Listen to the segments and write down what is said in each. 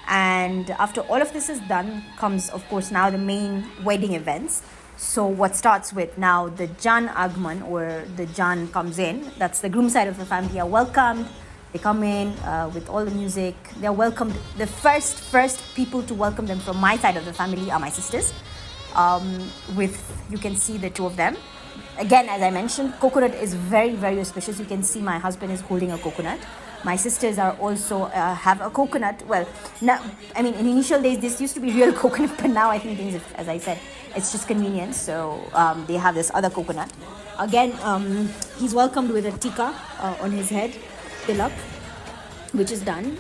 And after all of this is done, comes, of course, now the main wedding events. So what starts with now the Jan Agman, or the Jan comes in. That's the groom side of the family are welcomed. They come in with all the music. They're welcomed. The first people to welcome them from my side of the family are my sisters. With, you can see the two of them. Again, as I mentioned, coconut is very, very auspicious. You can see my husband is holding a coconut. My sisters are also have a coconut. Well, now, I mean, in initial days, this used to be real coconut, but now I think things, as I said, it's just convenience. So they have this other coconut. Again, he's welcomed with a tika on his head, tilak, which is done.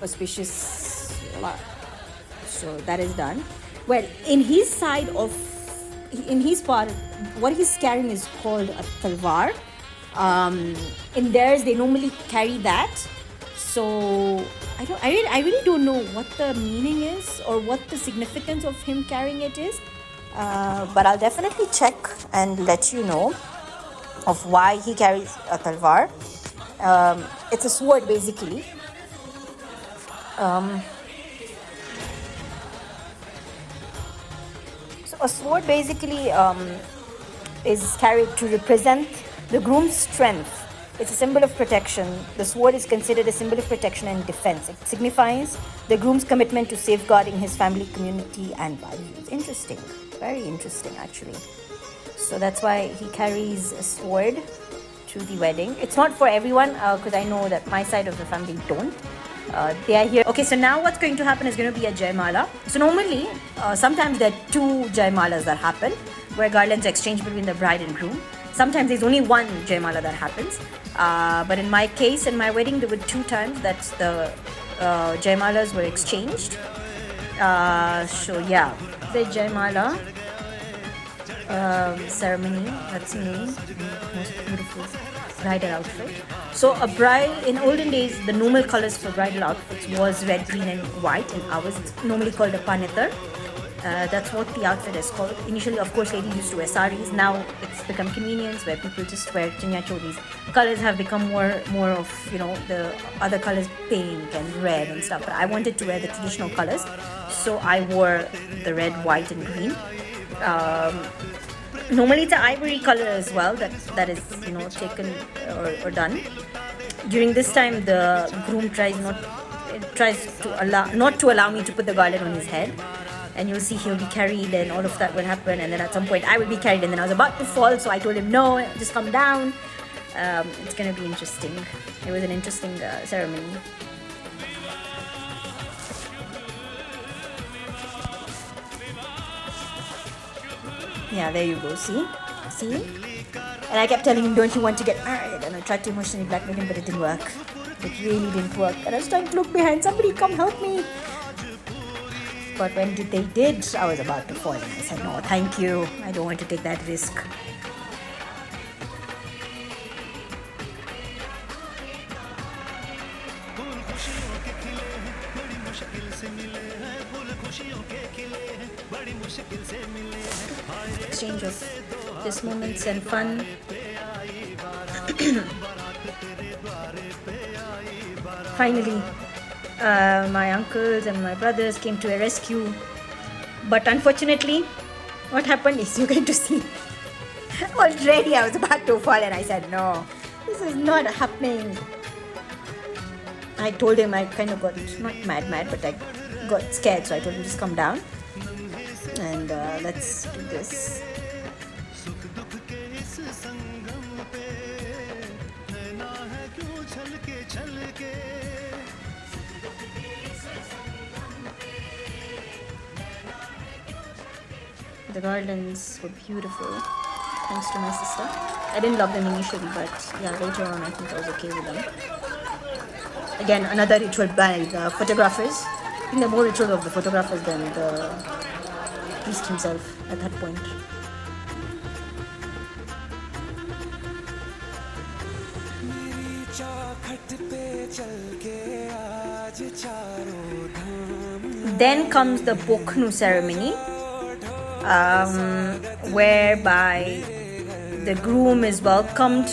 Auspicious. So that is done. Well, in his part, what he's carrying is called a talwar. In theirs, they normally carry that. So I really don't know what the meaning is or what the significance of him carrying it is. But I'll definitely check and let you know of why he carries a talwar. It's a sword, basically. So a sword basically is carried to represent the groom's strength. It's a symbol of protection. The sword is considered a symbol of protection and defense. It signifies the groom's commitment to safeguarding his family, community, and values. Interesting. Very interesting, actually. So that's why he carries a sword to the wedding. It's not for everyone, because I know that my side of the family don't. They are here. Okay, so now what's going to happen is going to be a Jaimala. So normally, sometimes there are two Jaimalas that happen, where garlands are exchanged between the bride and groom. Sometimes there's only one Jaimala that happens. But in my case, in my wedding, there were 2 times that the Jaimalas were exchanged. So yeah, the Jaimala ceremony, that's me, most beautiful bridal outfit. So a bride, in olden days, the normal colors for bridal outfits was red, green and white. In ours, it's normally called a panitar. That's what the outfit is called. Initially, of course, ladies used to wear saris. Now it's become convenience where people just wear chanya cholis. Colors have become more of, the other colors, pink and red and stuff. But I wanted to wear the traditional colors, so I wore the red, white and green. Normally it's an ivory color as well that is taken or done. During this time, the groom tries not to allow me to put the garland on his head. And you'll see he'll be carried and all of that will happen, and then at some point I will be carried, and then I was about to fall, so I told him no, just come down. It's gonna be interesting. It was an interesting ceremony. Yeah, there you go, see? And I kept telling him, don't you want to get married? And I tried to emotionally blackmail him, but it didn't work. It really didn't work. And I was trying to look behind, somebody come help me. But when they did, I was about to fall, and I said, no, thank you. I don't want to take that risk. Exchange of these moments and fun. Finally, my uncles and my brothers came to a rescue, but unfortunately what happened is you're going to see. Already I was about to fall, and I said, no, this is not happening. I told him, I kind of got not mad, but I got scared, so I told him, just come down and let's do this. The garlands were beautiful, thanks to my sister. I didn't love them initially, but yeah, later on I think I was okay with them. Again, another ritual by the photographers. I think the more ritual of the photographers than the priest himself at that point. Then comes the Pokhnu ceremony, whereby the groom is welcomed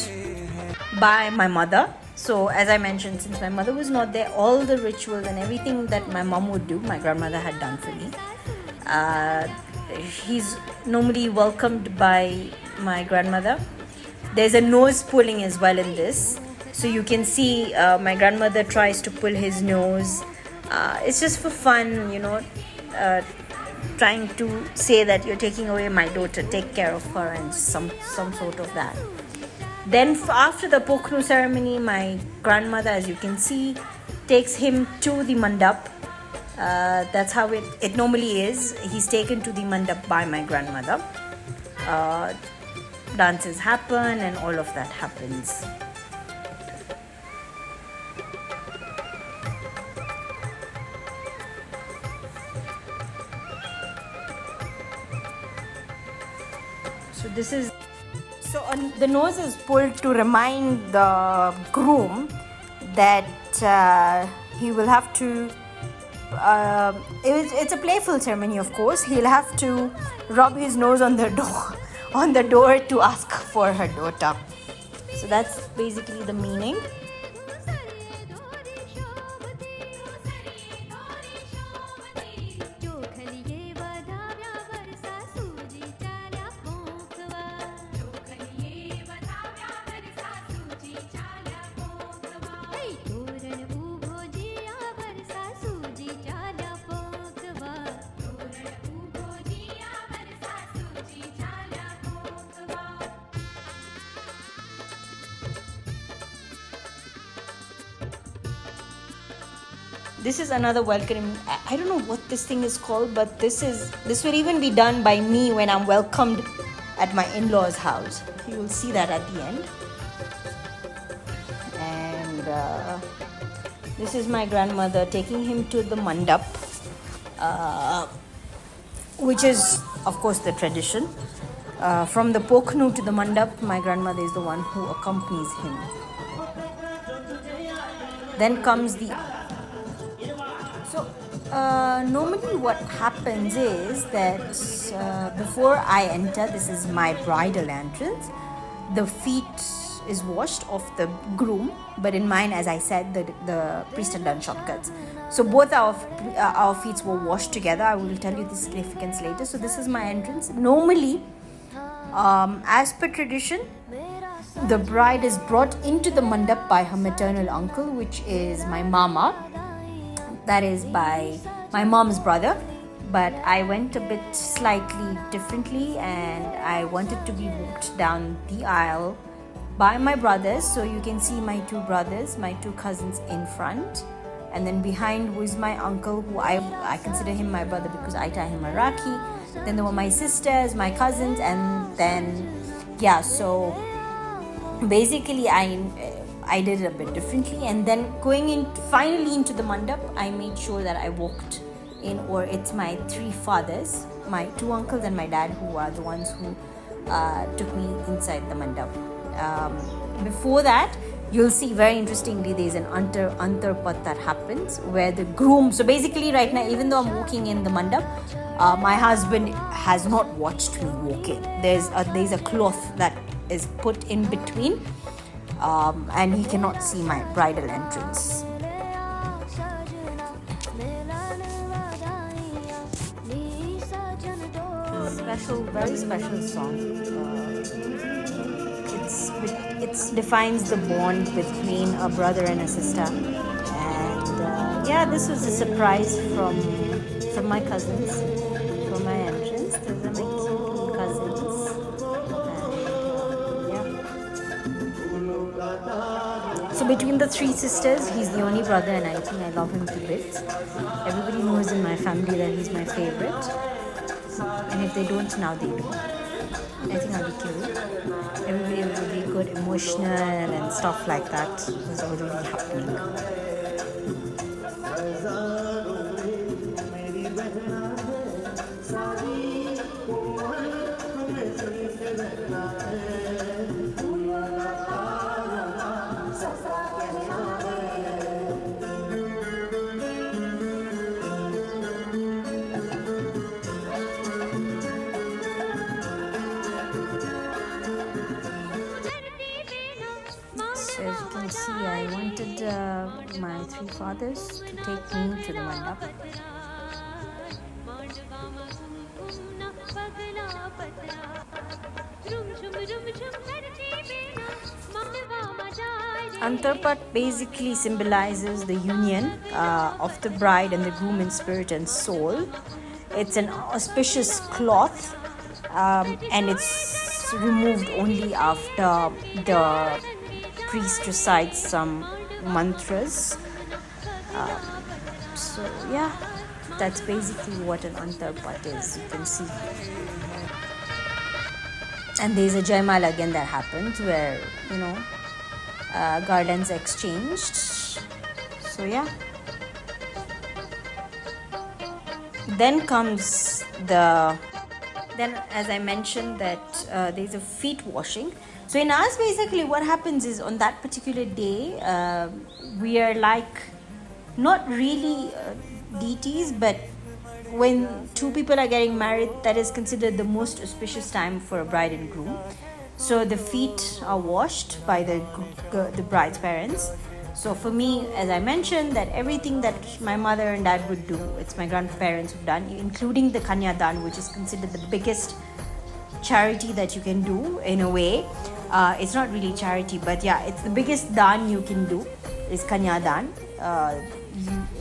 by my mother. So, as I mentioned, since my mother was not there, all the rituals and everything that my mom would do, my grandmother had done for me. Uh, he's normally welcomed by my grandmother. There's a nose pulling as well in this. So you can see my grandmother tries to pull his nose. It's just for fun, trying to say that you're taking away my daughter, take care of her, and some sort of that. Then after the Pokhnu ceremony, my grandmother, as you can see, takes him to the mandap. That's how it normally is. He's taken to the mandap by my grandmother. Dances happen and all of that happens. So this is the nose is pulled to remind the groom that he will have to. It's a playful ceremony, of course. He'll have to rub his nose on the door to ask for her daughter. So that's basically the meaning. This is another welcoming. I don't know what this thing is called, but this will even be done by me when I'm welcomed at my in-laws' house. You will see that at the end. And this is my grandmother taking him to the mandap, which is, of course, the tradition. From the Pokhnu to the mandap, my grandmother is the one who accompanies him. Then comes the normally what happens is that before I enter, this is my bridal entrance, the feet is washed of the groom, but in mine, as I said, the priest had done shortcuts. So both our feet were washed together. I will tell you the significance later. So this is my entrance. Normally, as per tradition, the bride is brought into the mandap by her maternal uncle, which is my mama. That is by my mom's brother, but I went a bit slightly differently, and I wanted to be walked down the aisle by my brothers. So you can see my two brothers, my two cousins in front, and then behind who is my uncle, who I consider him my brother because I tie him a rakhi. Then there were my sisters, my cousins, and then so basically I did it a bit differently, and then going in finally into the mandap, I made sure that I walked in, or it's my three fathers, my two uncles and my dad, who are the ones who took me inside the mandap. Before that, you'll see very interestingly there's an antarpat that happens where the groom, so basically right now, even though I'm walking in the mandap, my husband has not watched me walk in. There's a cloth that is put in between, and he cannot see my bridal entrance. Very special song. It defines the bond between a brother and a sister, and this was a surprise from my cousins for my entrance. Those are my cute cousins, and so between the three sisters, he's the only brother, and I think I love him to bits. Everybody knows in my family that he's my favorite. And if they don't, now they do. I think I'll be cute. Everybody will be good, emotional, and stuff like that was already happening. So as you can see, I wanted my three fathers to take me to the mandap. Antarpat basically symbolizes the union of the bride and the groom in spirit and soul. It's an auspicious cloth, and it's removed only after the priest recites some mantras. So yeah, that's basically what an Antarpat is. You can see. And there's a Jaimal again that happens where, gardens exchanged. So yeah. Then comes then as I mentioned that there's a feet washing. So in us, basically what happens is on that particular day, we are like not really deities, but when two people are getting married, that is considered the most auspicious time for a bride and groom. So the feet are washed by the bride's parents. So for me, as I mentioned, that everything that my mother and dad would do, it's my grandparents who've done, including the Kanyadan, which is considered the biggest charity that you can do in a way. It's not really charity, but yeah, it's the biggest dan you can do is Kanyadan.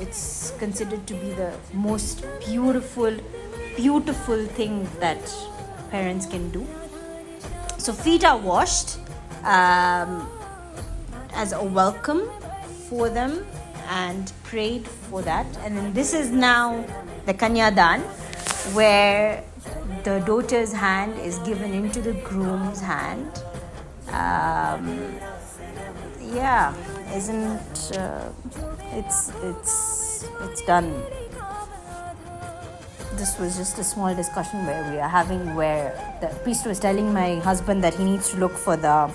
It's considered to be the most beautiful thing that parents can do. So feet are washed as a welcome for them and prayed for that. And then this is now the Kanyadan, where the daughter's hand is given into the groom's hand. Yeah, isn't it's done. This was just a small discussion where we are having, where the priest was telling my husband that he needs to look for the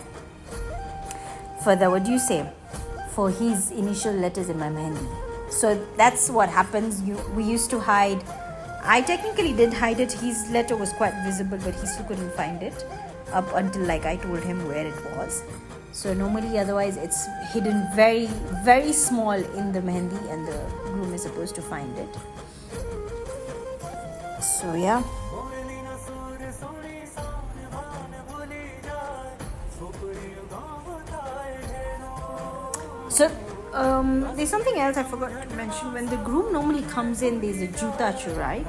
what do you say, for his initial letters in my mehendi. So that's what happens. We used to hide. I technically did hide it. His letter was quite visible, but he still couldn't find it up until I told him where it was. So normally, otherwise, it's hidden very, very small in the mehendi, and the groom is supposed to find it. So yeah. So there's something else I forgot to mention. When the groom normally comes in, there's a juta churai,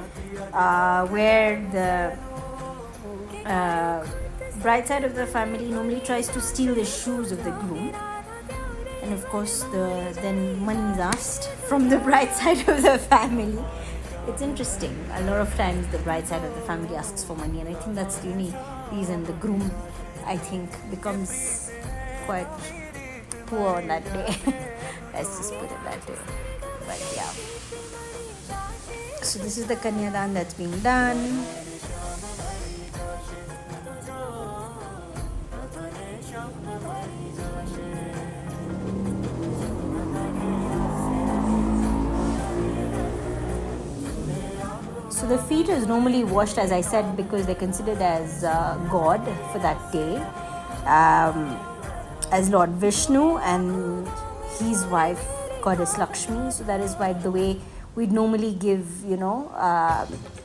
where the bride side of the family normally tries to steal the shoes of the groom, and of course then money is asked from the bride side of the family. It's interesting. A lot of times the bride side of the family asks for money, and I think that's the only reason the groom, I think, becomes quite poor on that day. Let's just put it that way. But yeah. So this is the Kanyadan that's being done. So the feet is normally washed, as I said, because they're considered as God for that day, as Lord Vishnu and his wife, Goddess Lakshmi. So that is why the way we'd normally give,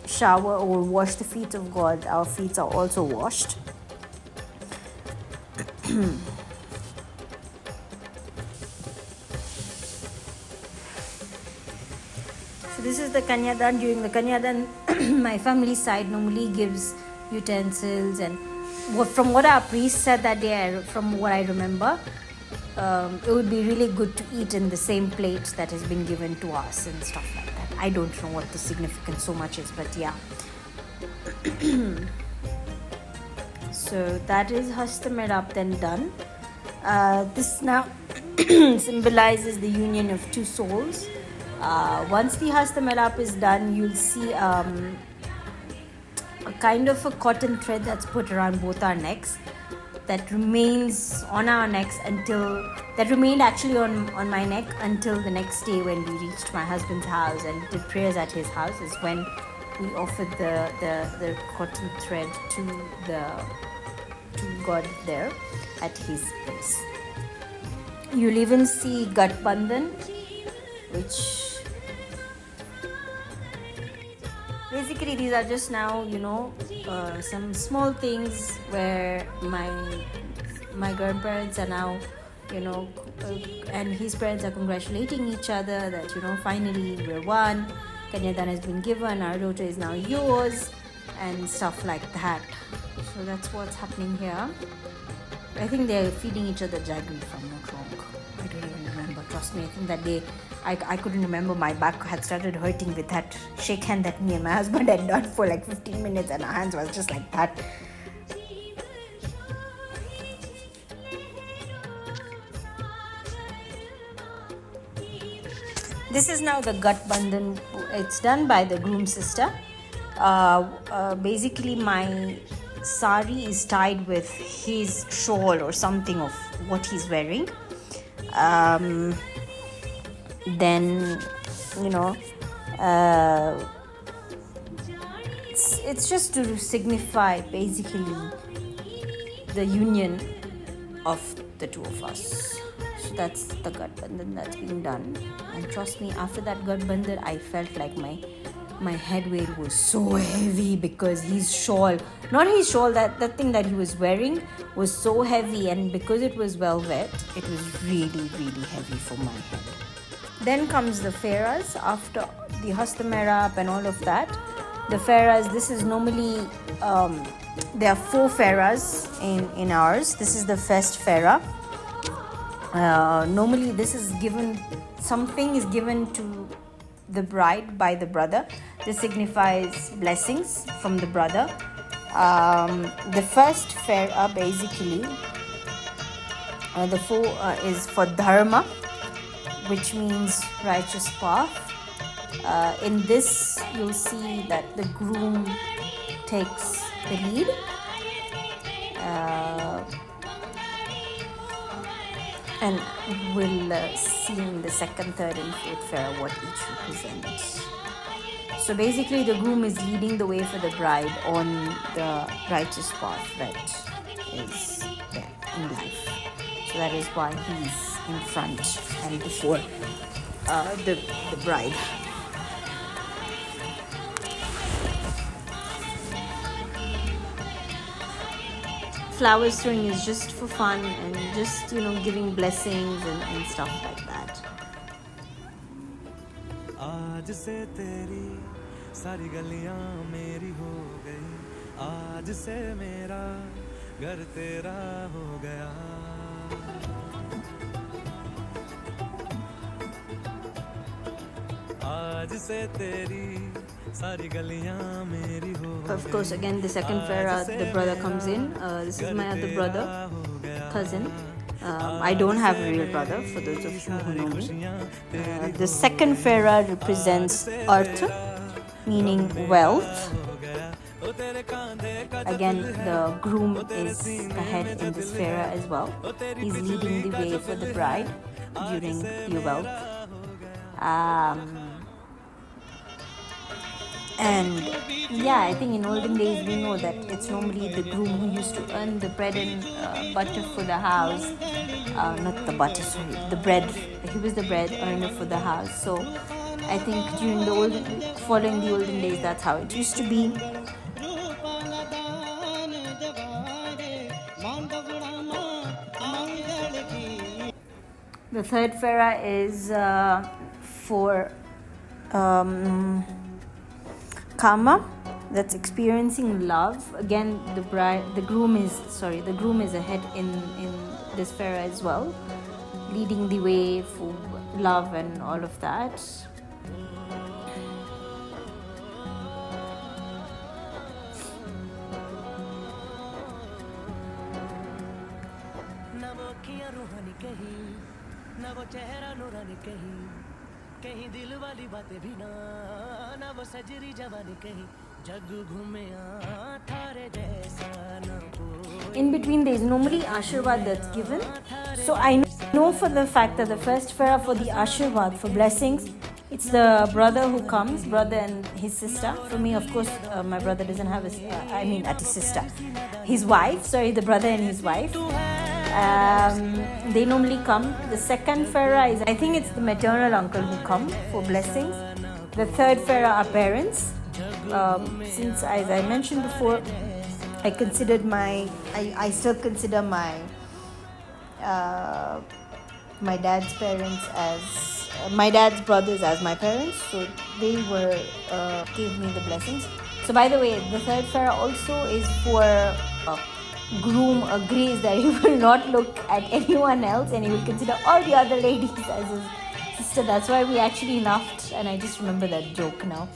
shower or wash the feet of God, our feet are also washed. So this is the Kanyadan. During the Kanyadan, my family side normally gives utensils, and from what our priest said that day, from what I remember, it would be really good to eat in the same plate that has been given to us and stuff like that. I don't know what the significance so much is, but yeah. So that is Hastamerap then done. This now symbolizes the union of two souls. Once the Hastamerap is done, you'll see a kind of a cotton thread that's put around both our necks, that remains on our necks that remained actually on my neck until the next day when we reached my husband's house and did prayers at his house, is when we offered the cotton thread to God there at his place. You'll even see Gatbandhan, which basically these are just now, some small things where my grandparents are now, and his parents are congratulating each other that, finally we're one, Kanyadan has been given, our daughter is now yours, and stuff like that. So that's what's happening here. I think they're feeding each other jaggery, if I'm not wrong. I don't even remember. Trust me, I think that day I couldn't remember. My back had started hurting with that shake hand that me and my husband had done for like 15 minutes, and our hands was just like that. This is now the Gatbandhan. It's done by the groom's sister. Basically, my sari is tied with his shawl or something of what he's wearing. Then, it's just to signify basically the union of the two of us. So that's the Gatbandhan that's being done. And trust me, after that Gatbandhan, I felt like my head weight was so heavy because his shawl, not his shawl, that thing that he was wearing was so heavy, and because it was velvet, it was really, really heavy for my head. Then comes the fairas after the Hastamerap and all of that. The fairas, this is normally, there are 4 fairas in ours. This is the first faira. Normally this is given, something is given to the bride by the brother. This signifies blessings from the brother. The first faira basically, the 4 is for dharma, which means righteous path. In this you'll see that the groom takes the lead. And we'll see in the second, third and fourth fair what each represents. So basically the groom is leading the way for the bride on the righteous path that is there in life. So that is why he's in front and before the bride. Flowers throwing is just for fun and just, giving blessings and stuff like that. आज से तेरी सारी गलियां मेरी हो गई, आज से मेरा घर तेरा हो गया. आज से तेरी Of course, again the second faira, the brother comes in. This is my other brother, cousin. I don't have a real brother, for those of you who know me. The second faira represents Arth, meaning wealth. Again, the groom is the head in this faira as well. He's leading the way for the bride during the wealth. And yeah, I think in olden days we know that it's normally the groom who used to earn the bread and butter for the house. Not the butter, sorry, the bread. He was the bread earner for the house. So I think following the olden days, that's how it used to be. The third faira is for Kama, that's experiencing love. Again, the groom is ahead in this faira as well, leading the way for love and all of that. In between there is normally Ashirwad that's given. So I know for the fact that the first faira for the Ashirwad, for blessings, it's the brother who comes, brother and his sister. For me, of course, my brother doesn't have his sister. His wife, the brother and his wife. They normally come. The second Farah is, I think it's the maternal uncle who come for blessings. The third Farah are parents. Since, as I mentioned before, I still consider my dad's parents as my dad's brothers as my parents, so they gave me the blessings. So by the way, the third Farah also is for groom agrees that he will not look at anyone else and he will consider all the other ladies as his sister. That's why we actually laughed, and I just remember that joke now.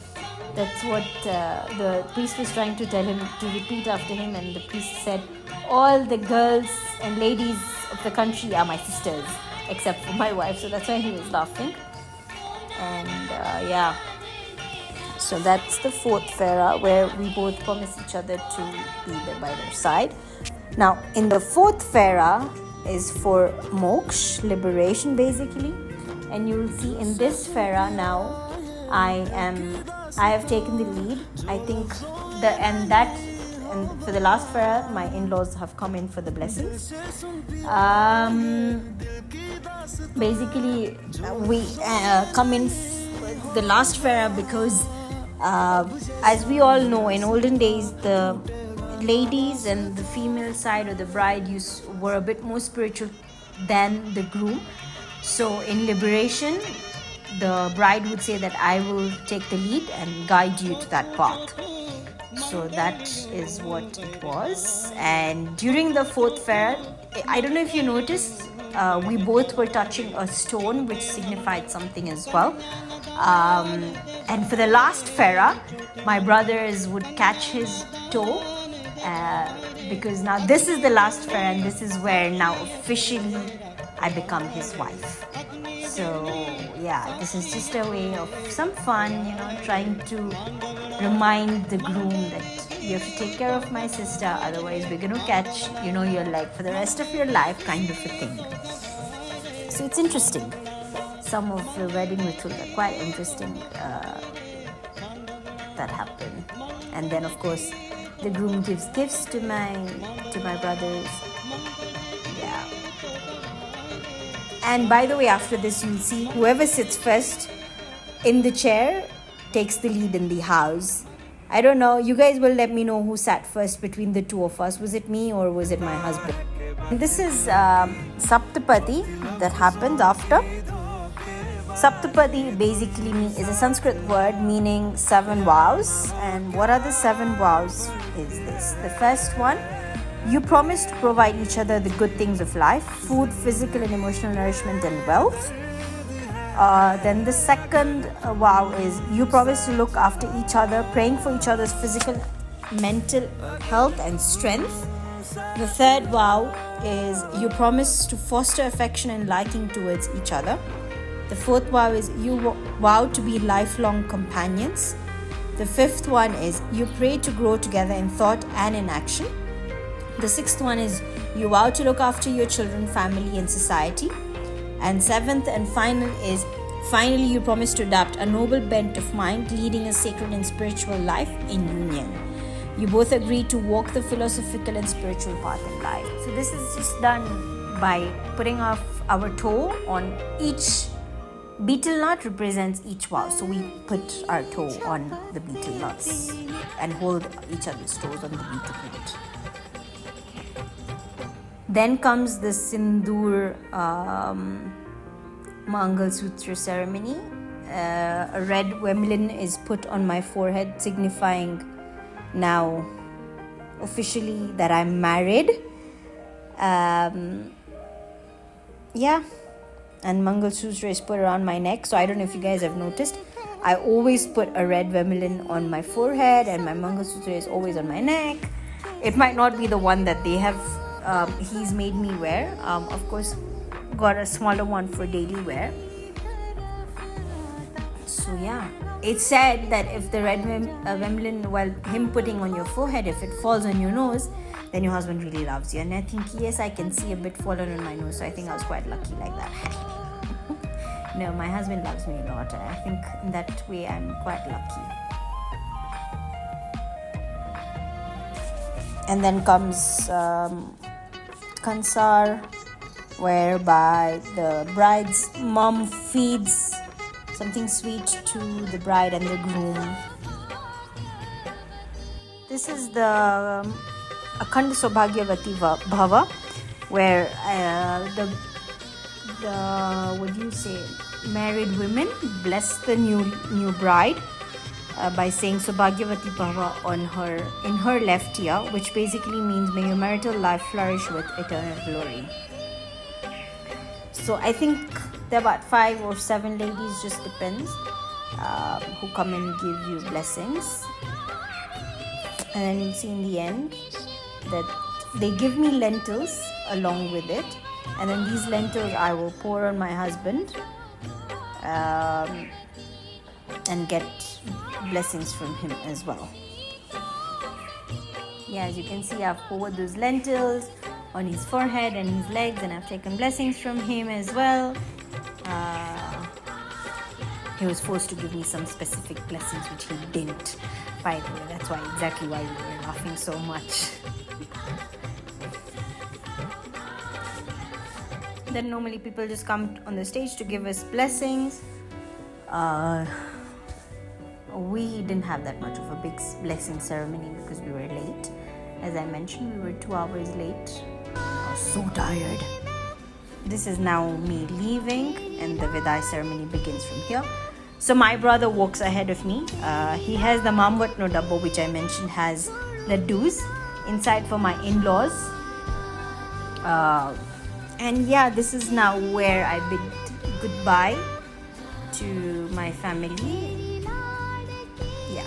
That's what the priest was trying to tell him to repeat after him, and the priest said, all the girls and ladies of the country are my sisters except for my wife. So that's why he was laughing. And yeah, so that's the fourth Farah, where we both promise each other to be there by their side. Now in the fourth Farah is for moksha, liberation basically. And you will see in this Farah now I have taken the lead. I think and for the last Farah, my in-laws have come in for the blessings. Basically, we come in the last Farah because, as we all know, in olden days, the ladies and the female side or the bride were a bit more spiritual than the groom. So in liberation, the bride would say that I will take the lead and guide you to that path. So that is what it was. And during the fourth Farah, I don't know if you noticed, we both were touching a stone which signified something as well. And for the last Farah, my brothers would catch his toe, because now this is the last Farah and this is where now officially I become his wife. So yeah, this is just a way of some fun, trying to remind the groom that you have to take care of my sister, otherwise we're going to catch, your leg for the rest of your life, kind of a thing. So it's interesting. Some of the wedding rituals are quite interesting that happen. And then of course the groom gives gifts to my brothers. Yeah. And by the way, after this you'll see whoever sits first in the chair takes the lead in the house. I don't know, you guys will let me know who sat first between the two of us. Was it me or was it my husband? And this is Saptapadi that happens after. Saptapadi basically is a Sanskrit word meaning 7 vows. And what are the 7 vows is this? The first one, you promise to provide each other the good things of life, food, physical and emotional nourishment and wealth. Then the second vow is you promise to look after each other, praying for each other's physical, mental health and strength. The third vow is you promise to foster affection and liking towards each other. The fourth vow is you vow to be lifelong companions. The fifth one is you pray to grow together in thought and in action. The sixth one is you vow to look after your children, family and society. And seventh and final is finally you promise to adopt a noble bent of mind, leading a sacred and spiritual life in union. You both agree to walk the philosophical and spiritual path in life. So this is just done by putting off our toe on each betel nut represents each vow. So we put our toe on the betel nuts and hold each other's toes on the betel nut. Then comes the Sindoor Mangal Sutra ceremony. A red vermilion is put on my forehead, signifying now officially that I'm married. Yeah, and Mangal Sutra is put around my neck. So I don't know if you guys have noticed, I always put a red vermilion on my forehead, and my Mangal Sutra is always on my neck. It might not be the one that they have. He's made me wear. Of course, got a smaller one for daily wear. So yeah, it's said that if the red vermilion, him putting on your forehead, if it falls on your nose, then your husband really loves you. And I think, yes, I can see a bit fallen on my nose, so I think I was quite lucky like that. No, my husband loves me a lot. I think in that way I'm quite lucky. And then comes kansar, whereby the bride's mom feeds something sweet to the bride and the groom. This is the Akhand Saubhagyavati Bhava, where the what do you say, married women bless the new bride by saying Saubhagyavati Bhava in her left ear, which basically means may your marital life flourish with eternal glory. So I think there are about 5 or 7 ladies, just depends, who come and give you blessings. And then you'll see in the end that they give me lentils along with it, and then these lentils I will pour on my husband and get blessings from him as well. Yeah, as you can see, I've poured those lentils on his forehead and his legs, and I've taken blessings from him as well. He was forced to give me some specific blessings which he didn't, by the way. That's exactly why we were laughing so much. Then normally people just come on the stage to give us blessings. We didn't have that much of a big blessing ceremony because we were late. As I mentioned, we were 2 hours late. I was so tired. This is now me leaving, and the Vidai ceremony begins from here. So my brother walks ahead of me. He has the Mamvatno Dabbo, which I mentioned has laddus inside for my in-laws. And yeah, this is now where I bid goodbye to my family. Yeah.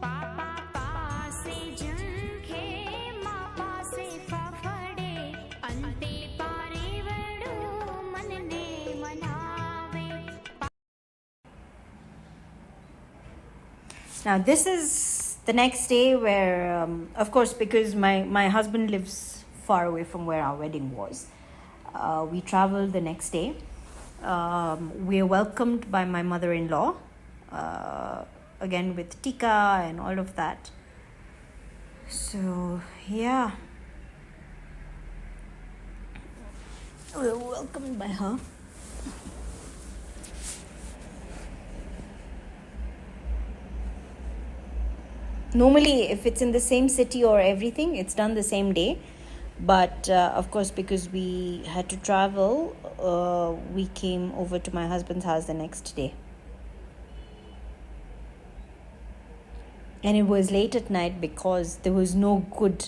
पापा से जंखे मापा से Now, this is the next day where, of course, because my husband lives far away from where our wedding was, we traveled the next day. We are welcomed by my mother-in-law, again with tikka and all of that. So, yeah, we were welcomed by her. Normally, if it's in the same city or everything, it's done the same day. But of course, because we had to travel, we came over to my husband's house the next day. And it was late at night because there was no good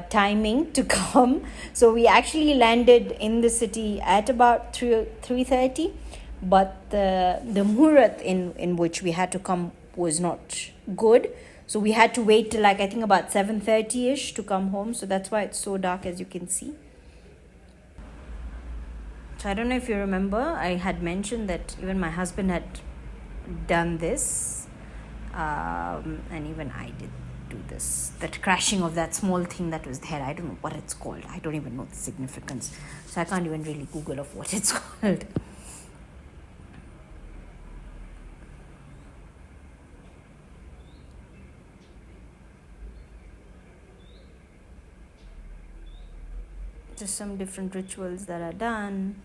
timing to come. So we actually landed in the city at about 3:30. But the muhurat in which we had to come was not good. So we had to wait till I think about 7:30ish to come home. So that's why it's so dark, as you can see. So I don't know if you remember, I had mentioned that even my husband had done this. And even I did do this. That crashing of that small thing that was there. I don't know what it's called. I don't even know the significance. So I can't even really Google of what it's called. Just some different rituals that are done.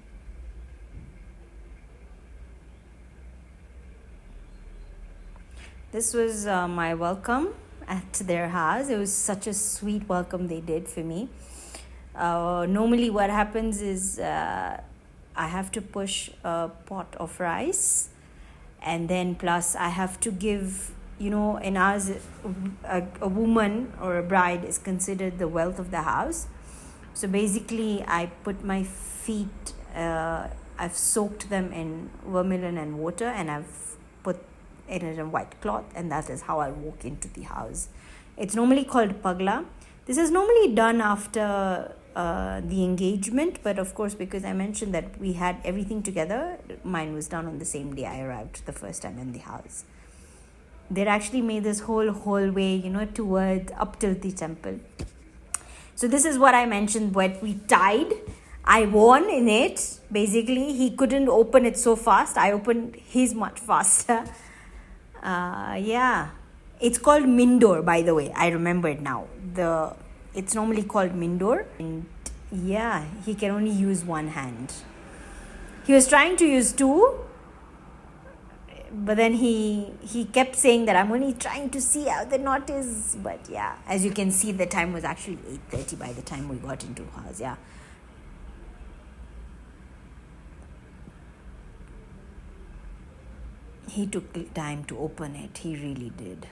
This was my welcome at their house. It was such a sweet welcome they did for me. Normally what happens is I have to push a pot of rice, and then plus I have to give, in ours, a woman or a bride is considered the wealth of the house. So basically, I put my feet, I've soaked them in vermilion and water, and I've put it in a white cloth, and that is how I walk into the house. It's normally called pagla. This is normally done after the engagement, but of course, because I mentioned that we had everything together, mine was done on the same day I arrived the first time in the house. They'd actually made this whole hallway, towards up till the temple. So this is what I mentioned, what we tied. I won in it. Basically, he couldn't open it so fast. I opened his much faster. Yeah. It's called Mindor, by the way. I remember it now. It's normally called Mindor. And yeah, he can only use one hand. He was trying to use two, but then he kept saying that I'm only trying to see how the knot is. But yeah, as you can see, the time was actually 8:30 by the time we got into house. Yeah. He took time to open it. He really did.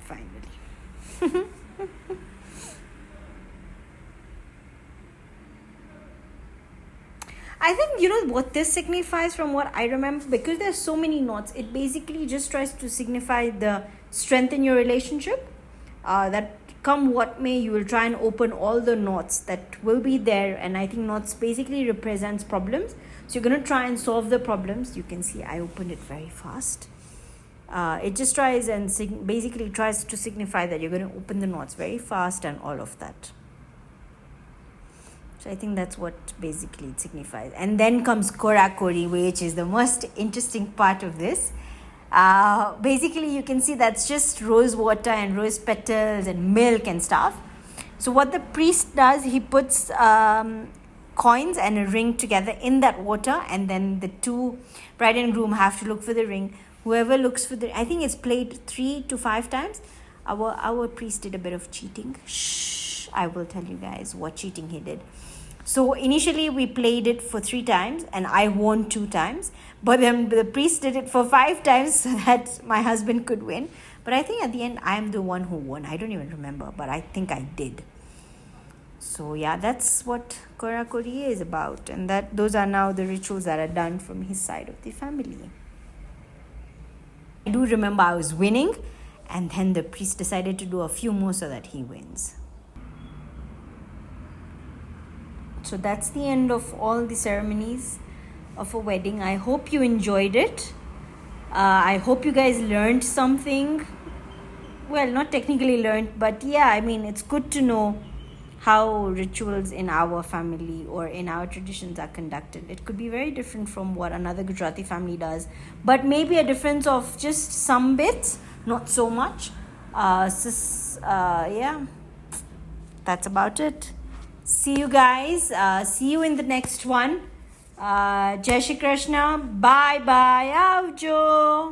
Finally. I think, what this signifies from what I remember, because there's so many knots, it basically just tries to signify the strength in your relationship. That come what may, you will try and open all the knots that will be there. And I think knots basically represents problems. So you're going to try and solve the problems. You can see I opened it very fast. It just tries and basically tries to signify that you're going to open the knots very fast and all of that. So I think that's what basically it signifies. And then comes korakori, which is the most interesting part of this. Basically, you can see that's just rose water and rose petals and milk and stuff. So what the priest does, he puts coins and a ring together in that water, and then the two bride and groom have to look for the ring. Whoever looks for I think it's played 3 to 5 times. Our priest did a bit of cheating. I will tell you guys what cheating he did. So initially we played it for 3 times and I won 2 times. But then the priest did it for 5 times so that my husband could win. But I think at the end I'm the one who won. I don't even remember, but I think I did. So yeah, that's what korakori is about. And those are now the rituals that are done from his side of the family. I do remember I was winning, and then the priest decided to do a few more so that he wins. So that's the end of all the ceremonies of a wedding. I hope you enjoyed it. I hope you guys learned something. Well, not technically learned, but yeah, I mean, it's good to know how rituals in our family or in our traditions are conducted. It could be very different from what another Gujarati family does, but maybe a difference of just some bits, not so much. Yeah, that's about it. See you guys. See you in the next one. Jai Shri Krishna. Bye bye. Avjo.